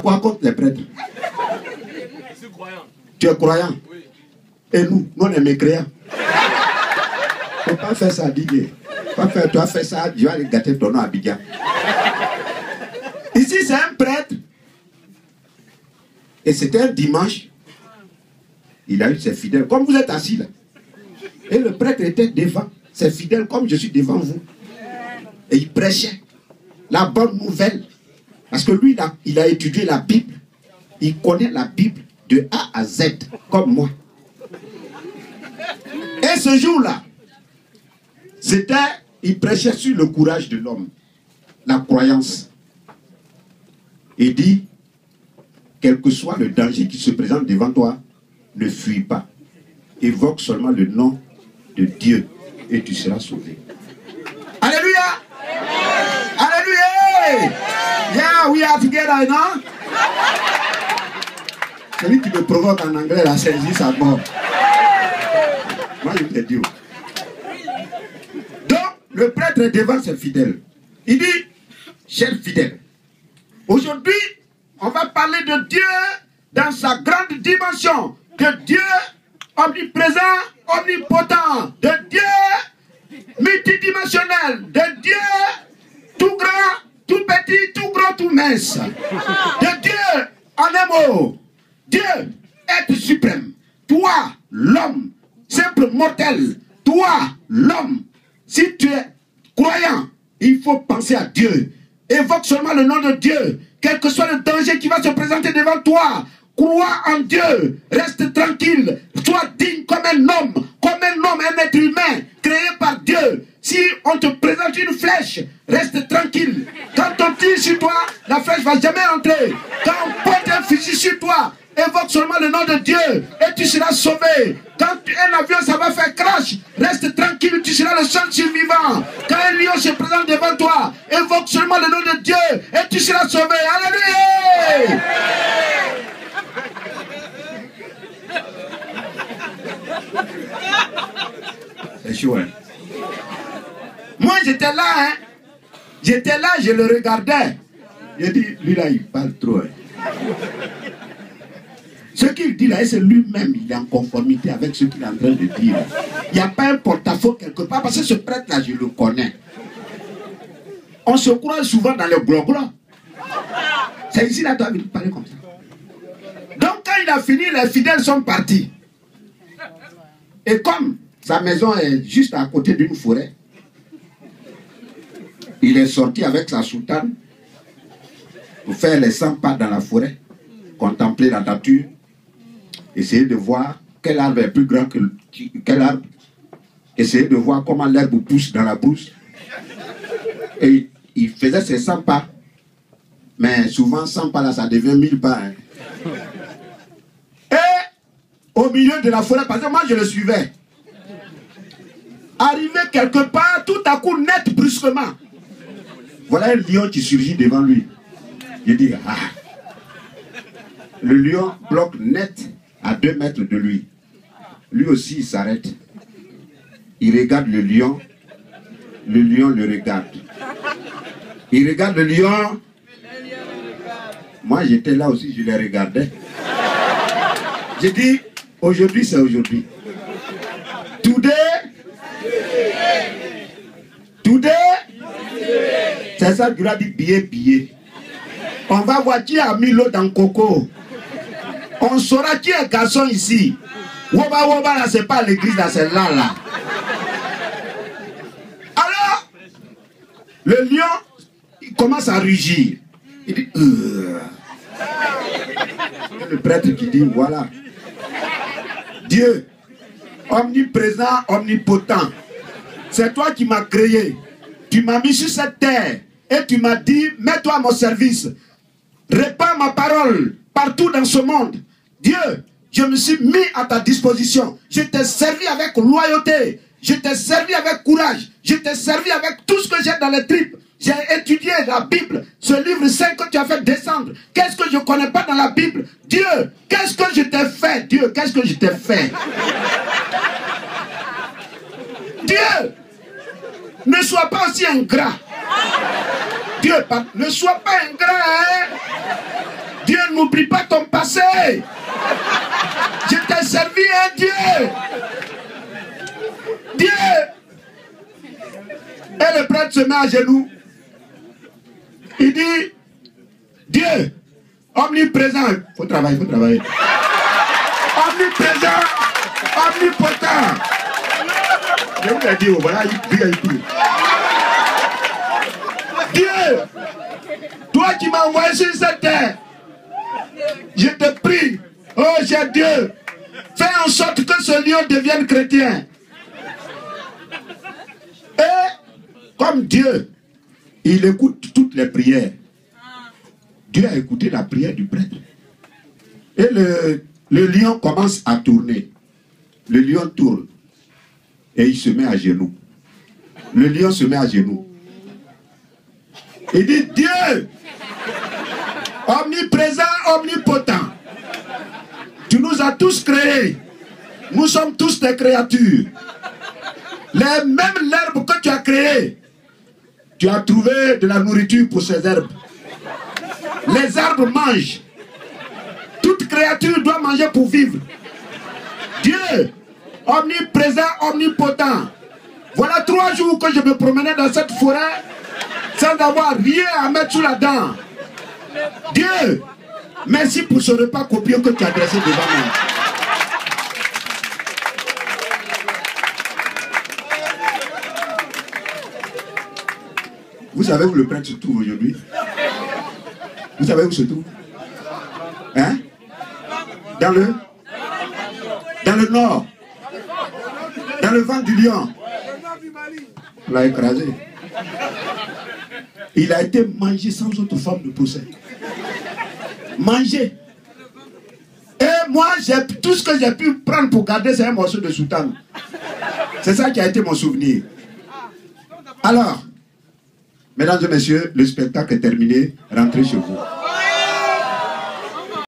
Quoi contre les prêtres? Tu es croyant? Oui. Et nous on est mécréants. Faut pas faire ça, Didier. Pas faire, tu as fait ça, je vais aller gâter ton nom à Abidjan. Ici, c'est un prêtre. Et c'était un dimanche. Il a eu ses fidèles, comme vous êtes assis là. Et le prêtre était devant ses fidèles, comme je suis devant vous. Et il prêchait la bonne nouvelle. Parce que lui, il a étudié la Bible. Il connaît la Bible de A à Z, comme moi. Et ce jour-là, il prêchait sur le courage de l'homme, la croyance. Il dit, quel que soit le danger qui se présente devant toi, ne fuis pas. Évoque seulement le nom de Dieu et tu seras sauvé. Alléluia! Alléluia! Yeah, we are together, non? Celui qui me provoque en anglais, la saisie, ça mort. Moi, je te dis. Donc, le prêtre est devant ses fidèles. Il dit, chers fidèles, aujourd'hui, on va parler de Dieu dans sa grande dimension. De Dieu omniprésent, omnipotent. De Dieu multidimensionnel. De Dieu tout grand, tout petit, tout gros, tout mince. De Dieu en un mot. Dieu, être suprême. Toi, l'homme, simple mortel. Toi, l'homme, si tu es croyant, il faut penser à Dieu. Évoque seulement le nom de Dieu. Quel que soit le danger qui va se présenter devant toi, crois en Dieu. Reste tranquille. Sois digne comme un homme, un être humain, créé par Dieu. Si on te présente une flèche, reste tranquille. Quand on tire sur toi, la flèche ne va jamais entrer. Quand on porte un fusil sur toi, évoque seulement le nom de Dieu et tu seras sauvé. Quand un avion ça va faire crash, reste tranquille, tu seras le seul survivant. Quand un lion se présente devant toi, évoque seulement le nom de Dieu et tu seras sauvé. Alléluia! C'est chaud, hein? Moi j'étais là, hein? J'étais là, je le regardais. J'ai dit, lui là il parle trop, hein? Ce qu'il dit là, c'est lui-même, il est en conformité avec ce qu'il est en train de dire. Il n'y a pas un porte-à-faux quelque part, parce que ce prêtre-là, je le connais. On se croit souvent dans le glo-glo. C'est ici, là, tu as envie de parler comme ça. Donc, quand il a fini, les fidèles sont partis. Et comme sa maison est juste à côté d'une forêt, il est sorti avec sa soutane pour faire les 100 pas dans la forêt, contempler la nature, essayer de voir quel arbre est plus grand que quel arbre, essayer de voir comment l'herbe pousse dans la brousse. Et il faisait ses 100 pas. Mais souvent, 100 pas là, ça devient 1000 pas. Hein. Et au milieu de la forêt, parce que moi je le suivais. Arrivé quelque part, tout à coup, net, brusquement. Voilà un lion qui surgit devant lui. Je dis, ah. Le lion bloque net à 2 mètres de lui. Lui aussi, il s'arrête. Il regarde le lion le regarde. Il regarde le lion. Moi, j'étais là aussi, je les regardais. J'ai dit, aujourd'hui, c'est aujourd'hui. Today, c'est ça qu'il a dit, billet. On va voir qui a mis l'eau dans le coco. On saura qui est garçon ici. Woba woba là, c'est pas l'église là, c'est là. Alors, le lion, il commence à rugir. Il dit, le prêtre qui dit, voilà. Dieu, omniprésent, omnipotent. C'est toi qui m'as créé. Tu m'as mis sur cette terre. Et tu m'as dit, mets-toi à mon service. Répands ma parole partout dans ce monde. Dieu, je me suis mis à ta disposition. Je t'ai servi avec loyauté. Je t'ai servi avec courage. Je t'ai servi avec tout ce que j'ai dans les tripes. J'ai étudié la Bible, ce livre saint que tu as fait descendre. Qu'est-ce que je ne connais pas dans la Bible? Dieu, qu'est-ce que je t'ai fait? Dieu, qu'est-ce que je t'ai fait? Dieu, ne sois pas aussi ingrat. Dieu, ne sois pas ingrat, hein? Dieu n'oublie pas ton passé. Je t'ai servi un Dieu. Dieu. Et le prêtre se met à genoux. Il dit, Dieu, omniprésent. Il faut travailler, il faut travailler. Omniprésent, omnipotent. Je vous ai dit, voilà, il prie. Dieu, toi qui m'as envoyé sur cette terre, je te prie, oh cher Dieu, fais en sorte que ce lion devienne chrétien. Et comme Dieu, il écoute toutes les prières. Dieu a écouté la prière du prêtre. Et le lion commence à tourner. Le lion tourne. Et il se met à genoux. Le lion se met à genoux. Il dit, Dieu, omniprésent, omnipotent, tu nous as tous créés. Nous sommes tous des créatures. Même l'herbe que tu as créée, tu as trouvé de la nourriture pour ces herbes. Les arbres mangent. Toute créature doit manger pour vivre. Dieu, omniprésent, omnipotent. Voilà 3 jours que je me promenais dans cette forêt sans avoir rien à mettre sous la dent. Dieu, merci pour ce repas copieux que tu as dressé devant moi. Vous savez où le prêtre se trouve aujourd'hui? Vous savez où se trouve? Hein? Dans le nord. Dans le ventre du lion. On l'a écrasé. Il a été mangé sans autre forme de procès. Mangé. Et moi, tout ce que j'ai pu prendre pour garder, c'est un morceau de soutane. C'est ça qui a été mon souvenir. Alors, mesdames et messieurs, le spectacle est terminé. Rentrez chez vous.